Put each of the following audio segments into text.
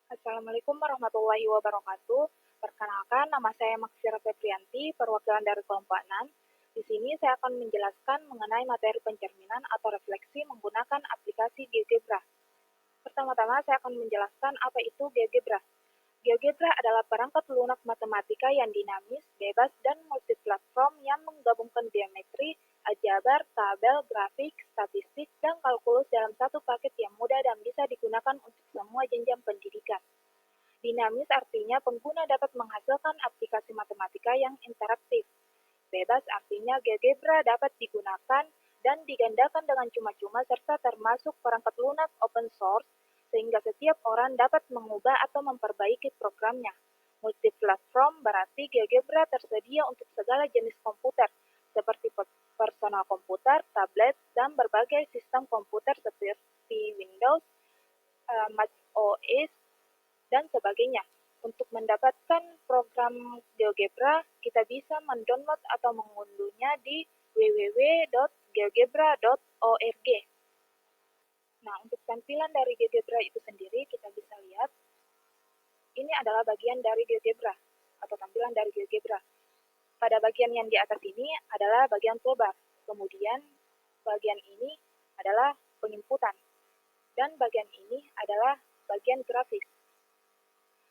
Assalamualaikum warahmatullahi wabarakatuh. Perkenalkan, nama saya Maksira Febrianti, perwakilan dari kelompok 6. Di sini saya akan menjelaskan mengenai materi pencerminan atau refleksi menggunakan aplikasi GeoGebra. Pertama-tama saya akan menjelaskan apa itu GeoGebra. GeoGebra adalah perangkat lunak matematika yang dinamis, bebas, dan multiplatform yang menggabungkan geometri, aljabar, tabel, grafik, statistik, dan kalkulus dalam satu paket yang mudah dan bisa digunakan untuk semua jenjang pendidikan. Dinamis artinya pengguna dapat menghasilkan aplikasi matematika yang interaktif. Bebas artinya GeoGebra dapat digunakan dan digandakan dengan cuma-cuma serta termasuk perangkat lunak open source sehingga setiap orang dapat mengubah atau memperbaiki programnya. Multiplatform berarti GeoGebra tersedia untuk segala jenis komputer seperti personal komputer, tablet, dan berbagai sistem komputer seperti Windows, Mac OS, dan sebagainya. Untuk mendapatkan program GeoGebra, kita bisa mendownload atau mengunduhnya di www.geogebra.org. Nah, untuk tampilan dari GeoGebra itu sendiri, kita bisa lihat, ini adalah bagian dari GeoGebra, atau tampilan dari GeoGebra. Pada bagian yang di atas ini adalah bagian toolbar, kemudian bagian ini adalah penginputan, dan bagian ini adalah bagian grafis.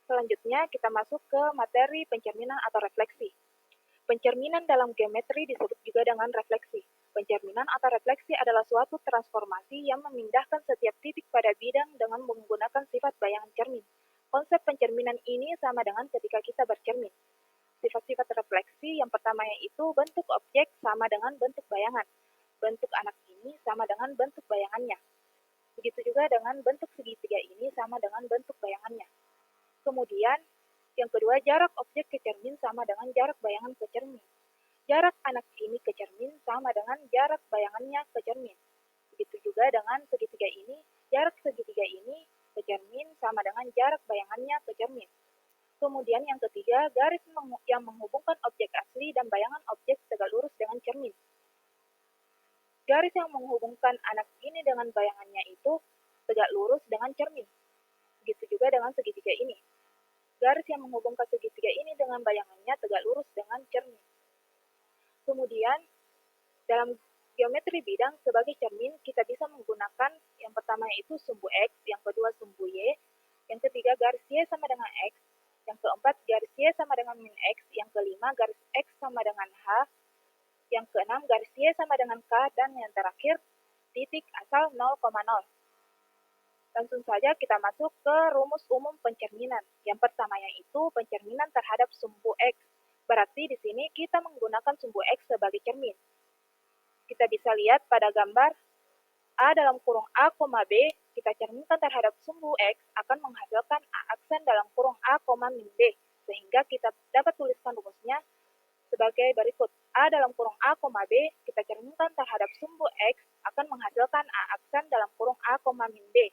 Selanjutnya, kita masuk ke materi pencerminan atau refleksi. Pencerminan dalam geometri disebut juga dengan refleksi. Pencerminan atau refleksi adalah suatu transformasi yang memindahkan setiap titik pada bidang dengan menggunakan sifat bayangan cermin. Konsep pencerminan ini sama dengan ketika kita bercermin. Sifat-sifat refleksi yang pertama yaitu bentuk objek sama dengan bentuk bayangan. Bentuk anak ini sama dengan bentuk bayangannya. Begitu juga dengan bentuk segitiga ini sama dengan bentuk bayangannya. Kemudian, yang kedua, jarak objek ke cermin sama dengan jarak bayangan ke cermin. Jarak anak ini ke cermin sama dengan jarak bayangannya ke cermin. Begitu juga dengan segitiga ini, jarak segitiga ini ke cermin sama dengan jarak bayangannya ke cermin. Kemudian yang ketiga, garis yang menghubungkan objek asli dan bayangan objek tegak lurus dengan cermin. Garis yang menghubungkan anak ini dengan bayangannya itu tegak lurus dengan cermin. Begitu juga dengan segitiga ini. Garis yang menghubungkan segitiga ini dengan bayangannya tegak lurus dengan cermin. Kemudian, dalam geometri bidang sebagai cermin, kita bisa menggunakan yang pertama yaitu sumbu X, yang kedua sumbu Y, yang ketiga garis Y sama dengan X, yang keempat garis Y sama dengan min X, yang kelima garis X sama dengan H, yang keenam garis Y sama dengan K, dan yang terakhir titik asal 0,0. Langsung saja kita masuk ke rumus umum pencerminan. Yang pertama yaitu pencerminan terhadap sumbu X. Berarti di sini kita menggunakan sumbu X sebagai cermin. Kita bisa lihat pada gambar A dalam kurung A, B, kita cerminkan terhadap sumbu X akan menghasilkan A aksen dalam kurung A, min B. Sehingga kita dapat tuliskan rumusnya sebagai berikut. A dalam kurung A, B, kita cerminkan terhadap sumbu X akan menghasilkan A aksen dalam kurung A, min B.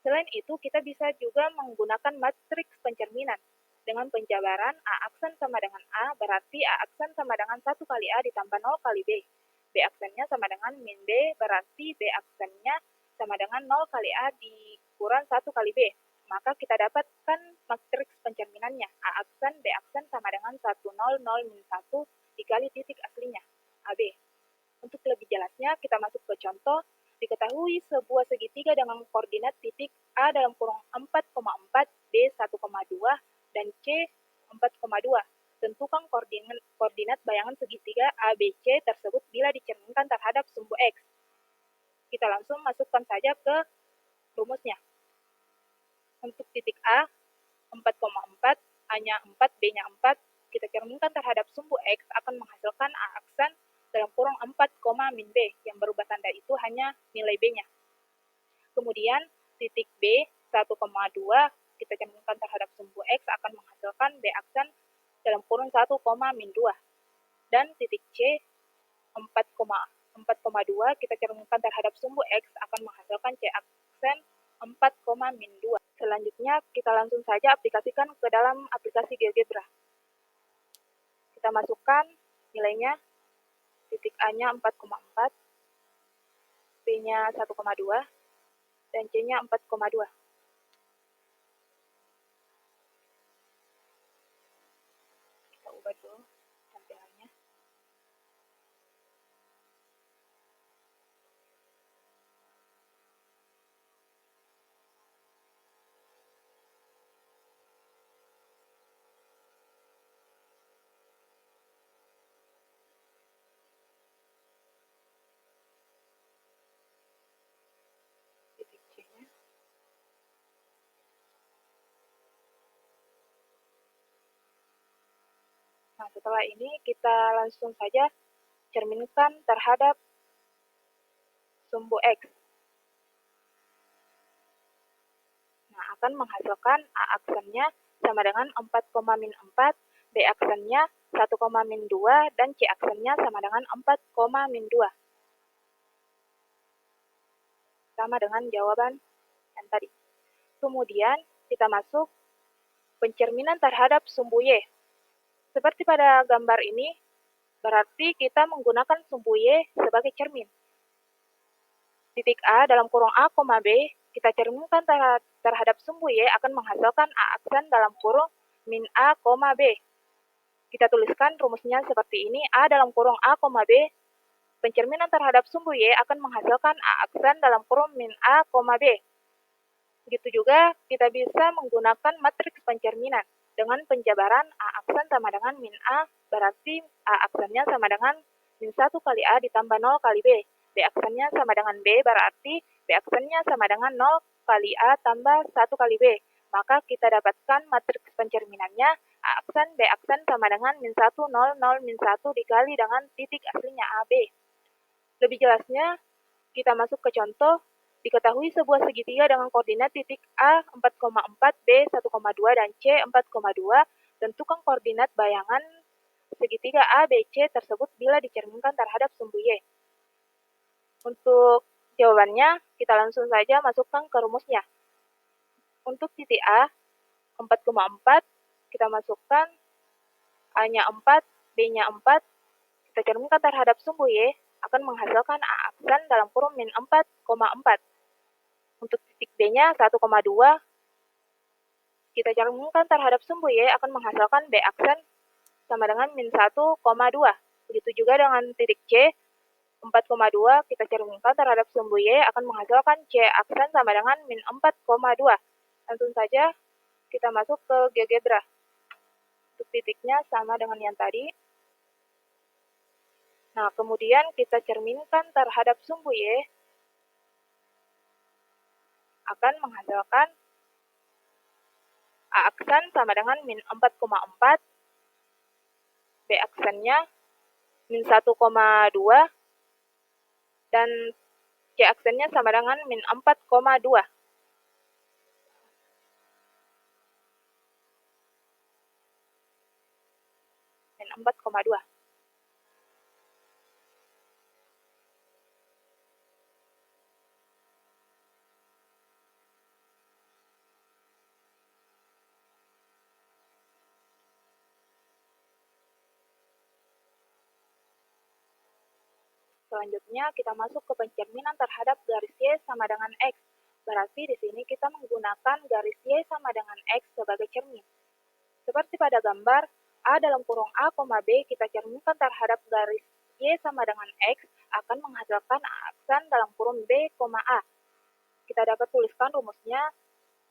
Selain itu, kita bisa juga menggunakan matriks pencerminan. Dengan penjabaran A aksen sama dengan A, berarti A aksen sama dengan 1 kali A ditambah 0 kali B. B aksennya sama dengan min B, berarti B aksennya sama dengan 0 kali A dikurang 1 kali B. Maka kita dapatkan matriks pencerminannya. A aksen, B aksen sama dengan 1, 0, 0, min 1 dikali titik aslinya, AB. Untuk lebih jelasnya, kita masuk ke contoh. Diketahui sebuah segitiga dengan koordinat titik A dalam kurung 4,4, B 1,2, dan C 4,2. Tentukan koordinat bayangan segitiga ABC tersebut bila dicerminkan terhadap sumbu X. Kita langsung masukkan saja ke rumusnya. Untuk titik A, 4,4, A-nya 4, B-nya 4, kita cerminkan terhadap sumbu X akan menghasilkan A aksen dalam kurung 4, min B, yang berubah tanda itu hanya nilai B-nya. Kemudian, titik B, 1,2, kita cerminkan terhadap sumbu X akan menghasilkan B aksen dalam kurung 1, min 2. Dan titik C, 4,2, kita cerminkan terhadap sumbu X akan menghasilkan C aksen 4, min 2. Selanjutnya, kita langsung saja aplikasikan ke dalam aplikasi GeoGebra. Kita masukkan nilainya. Titik A-nya 4,4, B-nya 1,2, dan C-nya 4,2. ubah dulu tampilannya. Titik C-nya. Nah, setelah ini kita langsung saja cerminkan terhadap sumbu X. Nah, akan menghasilkan A aksennya sama dengan 4, min 4, B aksennya 1, min 2, dan C aksennya sama dengan 4, min 2. Sama dengan jawaban yang tadi. Kemudian kita masuk pencerminan terhadap sumbu Y. Seperti pada gambar ini, berarti kita menggunakan sumbu Y sebagai cermin. Titik A dalam kurung A, B, kita cerminkan terhadap sumbu Y akan menghasilkan A aksen dalam kurung min A, B. Kita tuliskan rumusnya seperti ini, A dalam kurung A, B, pencerminan terhadap sumbu Y akan menghasilkan A aksen dalam kurung min A, B. Begitu juga kita bisa menggunakan matriks pencerminan dengan penjabaran A aksen sama dengan min A, berarti A aksennya sama dengan min 1 kali A ditambah 0 kali B. B aksennya sama dengan B, berarti B aksennya sama dengan 0 kali A tambah 1 kali B. Maka kita dapatkan matriks pencerminannya A aksen B aksen sama dengan min 1, 0, 0, min 1 dikali dengan titik aslinya AB. Lebih jelasnya, kita masuk ke contoh. Diketahui sebuah segitiga dengan koordinat titik A 4,4, B 1,2, dan C 4,2, tentukan koordinat bayangan segitiga ABC tersebut bila dicerminkan terhadap sumbu Y. Untuk jawabannya, kita langsung saja masukkan ke rumusnya. Untuk titik A 4,4, kita masukkan A-nya 4, B-nya 4, kita cerminkan terhadap sumbu Y, akan menghasilkan A aksen dalam kurung min 4,4. Untuk titik B-nya 1,2, kita cerminkan terhadap sumbu Y akan menghasilkan B aksen sama dengan min 1,2. Begitu juga dengan titik C, 4,2, kita cerminkan terhadap sumbu Y akan menghasilkan C aksen sama dengan min 4,2. Langsung saja kita masuk ke GeoGebra. Untuk titiknya sama dengan yang tadi. Nah, kemudian kita cerminkan terhadap sumbu Y akan menghasilkan A aksen sama dengan min 4,4, B aksennya min 1,2, dan C aksennya sama dengan min 4,2. Min 4,2. Selanjutnya, kita masuk ke pencerminan terhadap garis Y sama dengan X. Berarti di sini kita menggunakan garis Y sama dengan X sebagai cermin. Seperti pada gambar, A dalam kurung A, B, kita cerminkan terhadap garis Y sama dengan X akan menghasilkan A aksen dalam kurung B, A. Kita dapat tuliskan rumusnya,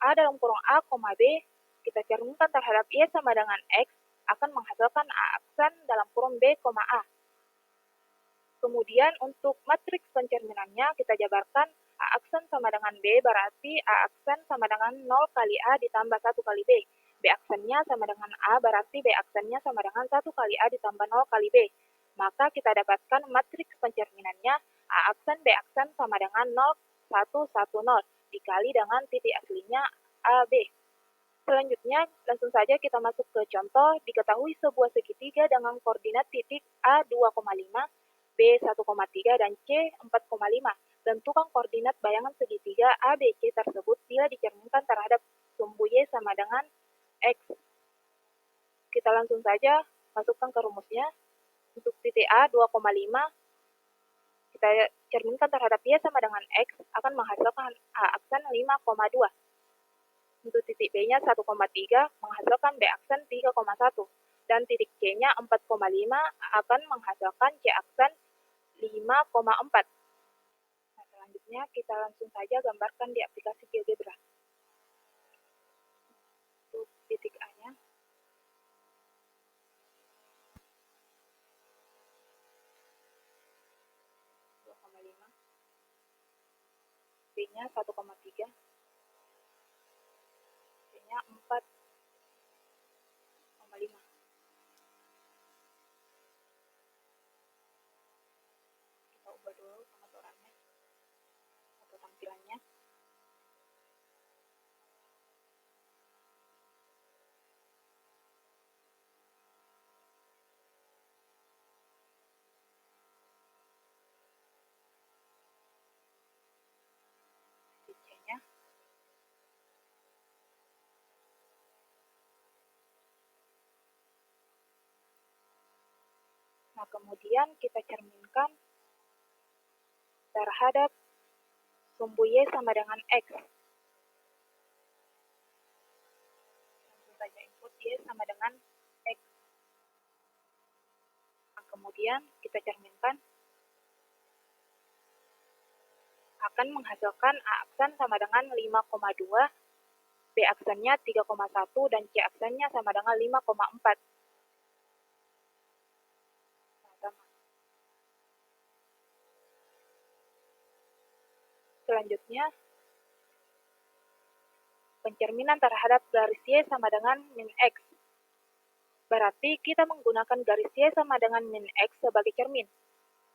A dalam kurung A, B, kita cerminkan terhadap Y sama dengan X akan menghasilkan A aksen dalam kurung B, A. Kemudian untuk matriks pencerminannya kita jabarkan A aksen sama dengan B, berarti A aksen sama dengan 0 kali A ditambah 1 kali B. B aksennya sama dengan A, berarti B aksennya sama dengan 1 kali A ditambah 0 kali B. Maka kita dapatkan matriks pencerminannya A aksen B aksen sama dengan 0, 1, 1, 0 dikali dengan titik aslinya AB. Selanjutnya, langsung saja kita masuk ke contoh. Diketahui sebuah segitiga dengan koordinat titik A 2,5, B 1,3, dan C 4,5. Tentukan koordinat bayangan segitiga ABC tersebut bila dicerminkan terhadap sumbu Y sama dengan X. Kita langsung saja masukkan ke rumusnya. Untuk titik A 2,5, kita cerminkan terhadap Y sama dengan X akan menghasilkan A aksen 5,2. Untuk titik B-nya 1,3 menghasilkan B aksen 3,1. dan titik C-nya 4,5 akan menghasilkan C aksen 5,4. Nah, selanjutnya kita langsung saja gambarkan di aplikasi GeoGebra. Untuk titik A-nya, B-nya 1,3, C-nya 4,5. Kita ubah dulu pengaturannya atau tampilannya. C-nya Nah, kemudian kita cerminkan terhadap sumbu Y sama dengan X. Langsung saja input Y sama dengan X. Nah, kemudian kita cerminkan akan menghasilkan A aksen sama dengan 5,2, B aksennya 3,1, dan C aksennya sama dengan 5,4. Selanjutnya, pencerminan terhadap garis Y sama dengan min X. Berarti kita menggunakan garis Y sama dengan min X sebagai cermin.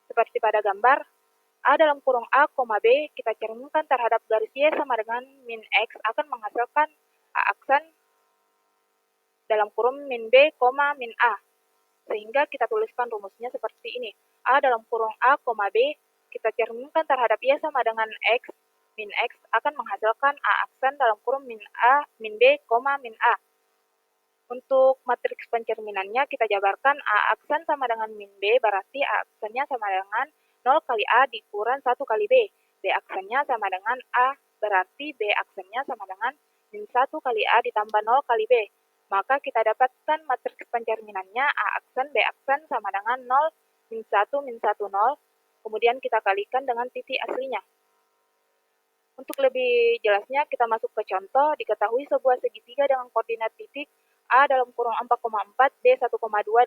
Seperti pada gambar, A dalam kurung A, B, kita cerminkan terhadap garis Y sama dengan min X akan menghasilkan A aksen dalam kurung min B, min A. Sehingga kita tuliskan rumusnya seperti ini. A dalam kurung A, B, kita cerminkan terhadap Y sama dengan X, min X akan menghasilkan A aksen dalam kurung min A, min B, min A. Untuk matriks pencerminannya kita jabarkan A aksen sama dengan min B, berarti A aksennya sama dengan 0 kali A dikurang 1 kali B. B aksennya sama dengan A, berarti B aksennya sama dengan min 1 kali A ditambah 0 kali B. Maka kita dapatkan matriks pencerminannya A aksen B aksen sama dengan 0, min 1, min 1, 0. Kemudian kita kalikan dengan titik aslinya. Untuk lebih jelasnya kita masuk ke contoh. Diketahui sebuah segitiga dengan koordinat titik A dalam kurung 4,4, B 1,2,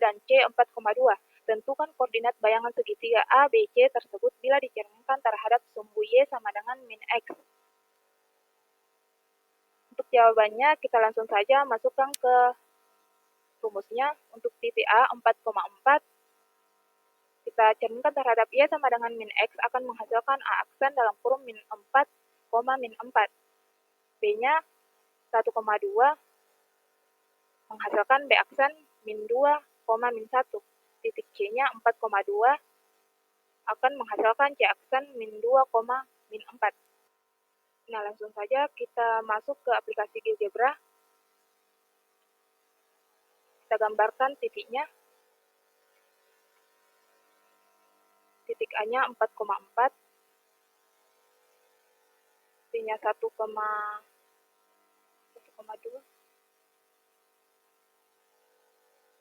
dan C 4,2. Tentukan koordinat bayangan segitiga A, B, C tersebut bila dicerminkan terhadap sumbu Y sama dengan min X. Untuk jawabannya, kita langsung saja masukkan ke rumusnya. Untuk titik A 4,4, kita cerminkan terhadap Y sama dengan min X akan menghasilkan A aksen dalam kurung min 4, min 4. B-nya 1,2 menghasilkan B aksen min 2, min 1. Titik C-nya 4,2 akan menghasilkan C aksen min 2, min 4. Nah, langsung saja kita masuk ke aplikasi GeoGebra. Kita gambarkan titiknya. Titik A-nya 4,4, B-nya 1,2,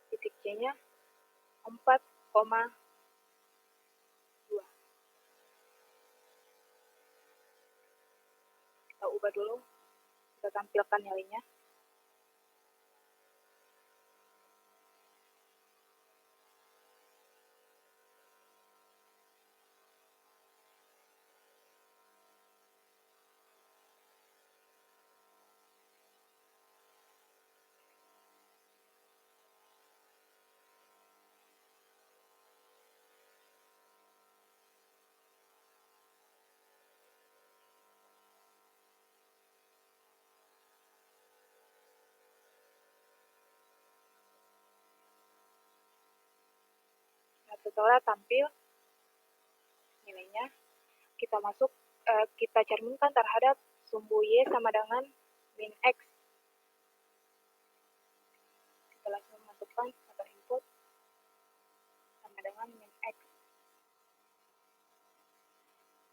titik C-nya 4,2. Kita ubah dulu, kita tampilkan nilainya. Nah, setelah tampil nilainya, kita kita cerminkan terhadap sumbu Y sama dengan min X. Kita langsung masukkan atau input sama dengan min X.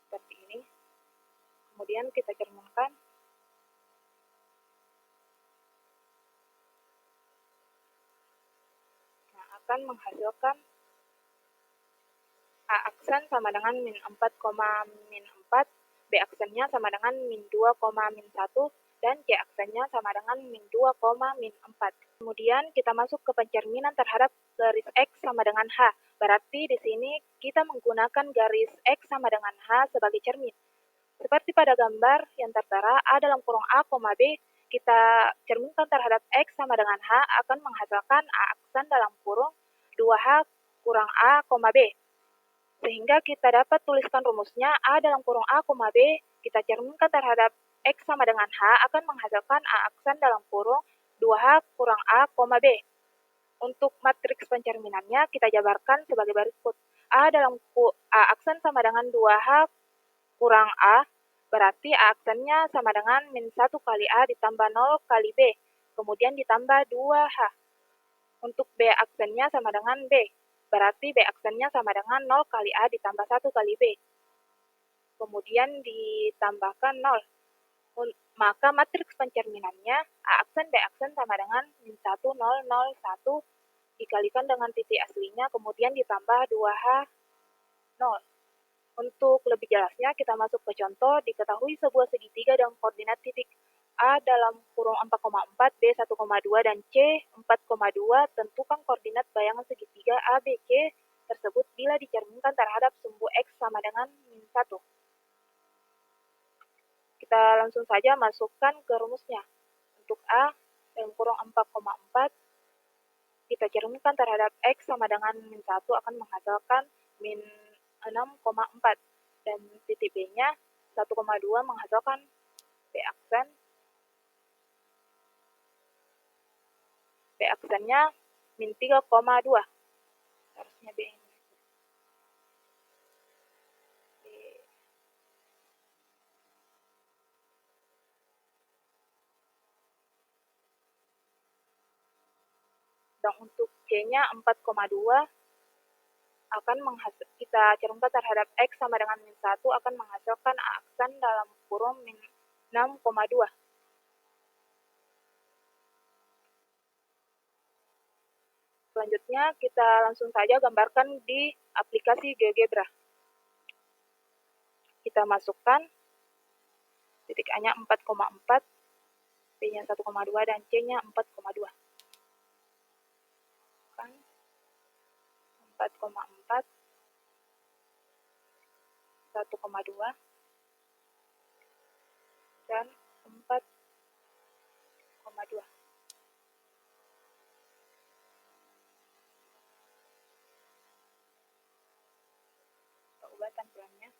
Seperti ini. Kemudian kita cerminkan. akan menghasilkan A aksen sama dengan min 4, min 4, B aksennya sama dengan min 2, min 1, dan C aksennya sama dengan min 2, min 4. Kemudian kita masuk ke pencerminan terhadap garis X sama dengan H. Berarti di sini kita menggunakan garis X sama dengan H sebagai cermin. Seperti pada gambar yang tertera A dalam kurung A, B, kita cerminkan terhadap X sama dengan H akan menghasilkan A aksen dalam kurung 2H kurang A, B. Sehingga kita dapat tuliskan rumusnya A dalam kurung A, B, kita cerminkan terhadap X sama dengan H akan menghasilkan A aksen dalam kurung 2H kurang A, B. Untuk matriks pencerminannya kita jabarkan sebagai berikut. A aksen sama dengan 2H kurang A, berarti A aksennya sama dengan min 1 kali A ditambah 0 kali B, kemudian ditambah 2H. Untuk B aksennya sama dengan B, berarti B aksennya sama dengan 0 kali A ditambah 1 kali B. Kemudian ditambahkan 0. Maka matriks pencerminannya A aksen B aksen sama dengan min 1, 0, 0, 1 dikalikan dengan titik aslinya, kemudian ditambah 2H, 0. Untuk lebih jelasnya, kita masuk ke contoh. Diketahui sebuah segitiga dengan koordinat titik A dalam kurung 4,4, B 1,2, dan C 4,2. Tentukan koordinat bayangan segitiga ABC tersebut bila dicerminkan terhadap sumbu X sama dengan min 1. Kita langsung saja masukkan ke rumusnya. Untuk A dalam kurung 4,4, kita cerminkan terhadap X sama dengan min 1 akan menghasilkan min 6,4. Dan titik B-nya 1,2 menghasilkan B aksen. B aksennya min 3,2. Harusnya B ini. Dan untuk C-nya 4,2 akan kita cerminkan terhadap X sama dengan min 1 akan menghasilkan A aksen dalam kurung min 6,2. Selanjutnya kita langsung saja gambarkan di aplikasi GeoGebra. Kita masukkan titik A-nya 4,4, B-nya 1,2, dan C-nya 4,2. 4,4, 1,2, dan 4,2. Kita ubah tampilannya.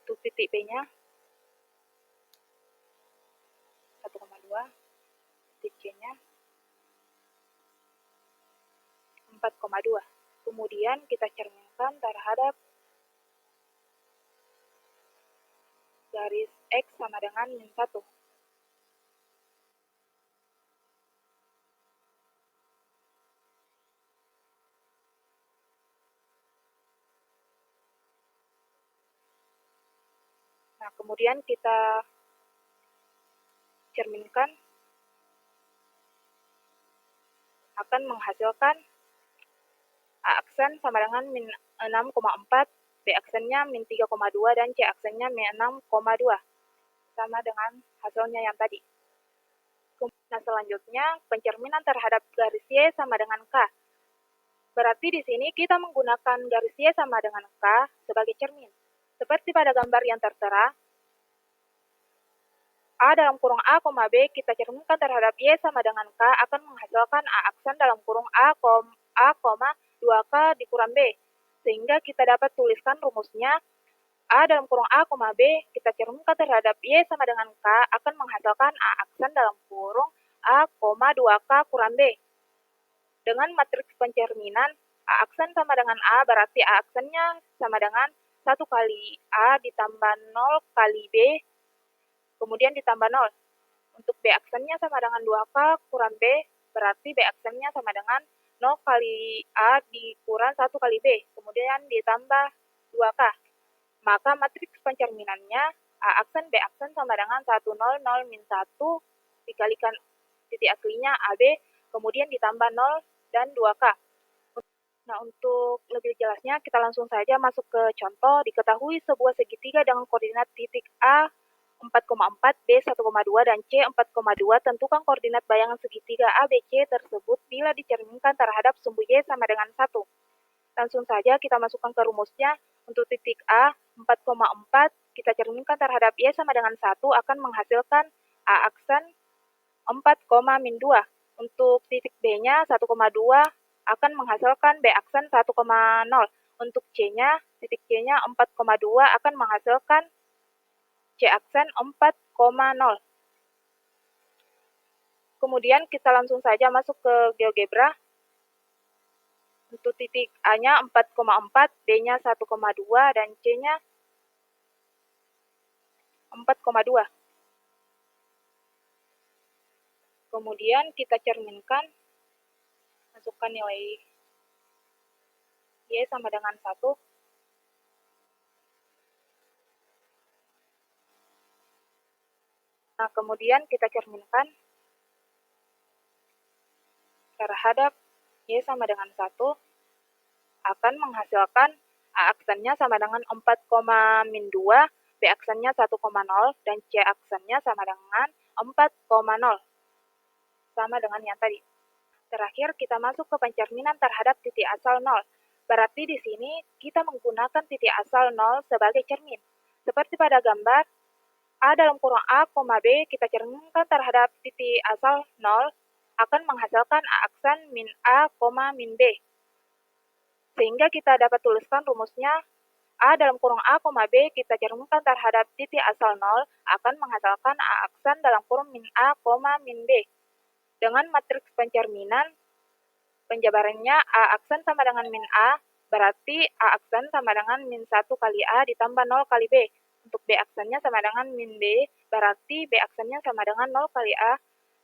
Untuk titik B-nya 1,2, titik C-nya 4,2. Kemudian kita cerminkan terhadap garis X sama dengan min 1. Nah, kemudian kita cerminkan akan menghasilkan A aksen sama dengan min 6,4, B aksennya min 3,2, dan C aksennya min 6,2. Sama dengan hasilnya yang tadi. Nah, selanjutnya pencerminan terhadap garis Y sama dengan K. Berarti di sini kita menggunakan garis Y sama dengan K sebagai cermin. Seperti pada gambar yang tertera, A dalam kurung A, B kita cerminkan terhadap Y sama dengan K akan menghasilkan A aksen dalam kurung A, 2K dikurang B. Sehingga kita dapat tuliskan rumusnya A dalam kurung A, B kita cerminkan terhadap Y sama dengan K akan menghasilkan A aksen dalam kurung A, 2K kurang B. Dengan matriks pencerminan A aksen sama dengan A berarti A aksennya sama dengan 1 kali A ditambah 0 kali B, kemudian ditambah 0. Untuk B aksennya sama dengan 2K kurang B, berarti B aksennya sama dengan 0 kali A dikurang 1 kali B, kemudian ditambah 2K. Maka matriks pencerminannya A aksen B aksen sama dengan 1, 0, 0, min 1 dikalikan titik aslinya AB, kemudian ditambah 0 dan 2K. Nah, untuk lebih jelasnya kita langsung saja masuk ke contoh. Diketahui sebuah segitiga dengan koordinat titik A 4,4, B 1,2, dan C 4,2. Tentukan koordinat bayangan segitiga ABC tersebut bila dicerminkan terhadap sumbu Y sama dengan 1. Langsung saja kita masukkan ke rumusnya. Untuk titik A 4,4 kita cerminkan terhadap Y sama dengan 1 akan menghasilkan A aksen 4, min 2. Untuk titik B-nya 1,2 akan menghasilkan B aksen 1,0. Untuk C-nya, titik C-nya 4,2 akan menghasilkan C aksen 4,0. Kemudian kita langsung saja masuk ke GeoGebra. Untuk titik A-nya 4,4, B-nya 1,2, dan C-nya 4,2. Kemudian kita cerminkan, masukkan nilai Y sama dengan 1. Nah, kemudian kita cerminkan terhadap Y sama dengan 1 akan menghasilkan A aksennya sama dengan 4, min 2, B aksennya 1,0, dan C aksennya sama dengan 4,0. Sama dengan yang tadi. Terakhir, kita masuk ke pencerminan terhadap titik asal 0. Berarti di sini kita menggunakan titik asal 0 sebagai cermin. Seperti pada gambar, A dalam kurung A, B kita cerminkan terhadap titik asal 0 akan menghasilkan A aksen min A, min B. Sehingga kita dapat tuliskan rumusnya, A dalam kurung A, B kita cerminkan terhadap titik asal 0 akan menghasilkan A aksen dalam kurung min A, min B. Dengan matriks pencerminan, penjabarannya A aksen sama dengan min A, berarti A aksen sama dengan min 1 kali A ditambah 0 kali B. Untuk B aksennya sama dengan min B, berarti B aksennya sama dengan 0 kali A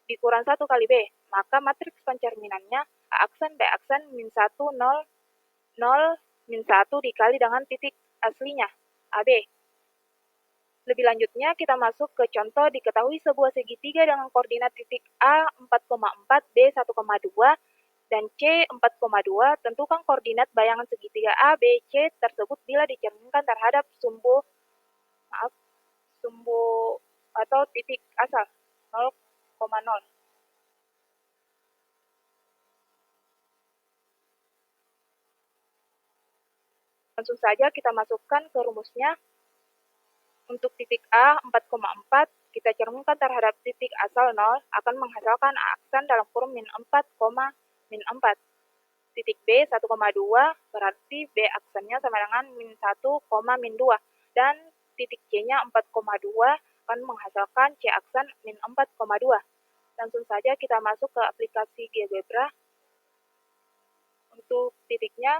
dikurang 1 kali B. Maka matriks pencerminannya A aksen B aksen min 1, 0, 0, min 1 dikali dengan titik aslinya, AB. Lebih lanjutnya, kita masuk ke contoh. Diketahui sebuah segitiga dengan koordinat titik A 4,4, B 1,2, dan C 4,2. Tentukan koordinat bayangan segitiga A, B, C tersebut bila dicerminkan terhadap sumbu atau titik asal 0,0. Langsung saja kita masukkan ke rumusnya. Untuk titik A 4,4 kita cerminkan terhadap titik asal 0 akan menghasilkan A aksen dalam kurung min 4, min 4. Titik B 1,2 berarti B aksennya sama dengan min 1, min 2. Dan titik C-nya 4,2 akan menghasilkan C aksen min 4,2. Langsung saja kita masuk ke aplikasi GeoGebra. Untuk titiknya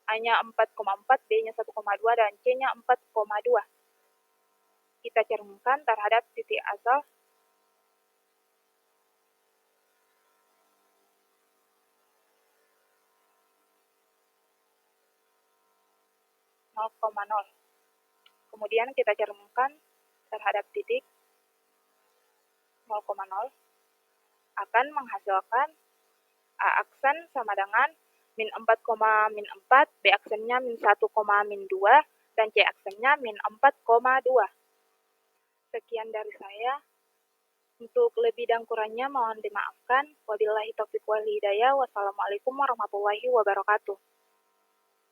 A-nya 4,4, B-nya 1,2, dan C-nya 4,2. Kita cerminkan terhadap titik asal 0,0. Kemudian kita cerminkan terhadap titik 0,0 akan menghasilkan A aksen sama dengan min 4, min 4, B aksennya min 1, min 2, dan C aksennya min 4,2. Sekian dari saya. Untuk lebih dan kurangnya mohon dimaafkan. Wabillahi taufiq wal hidayah. Wassalamualaikum warahmatullahi wabarakatuh.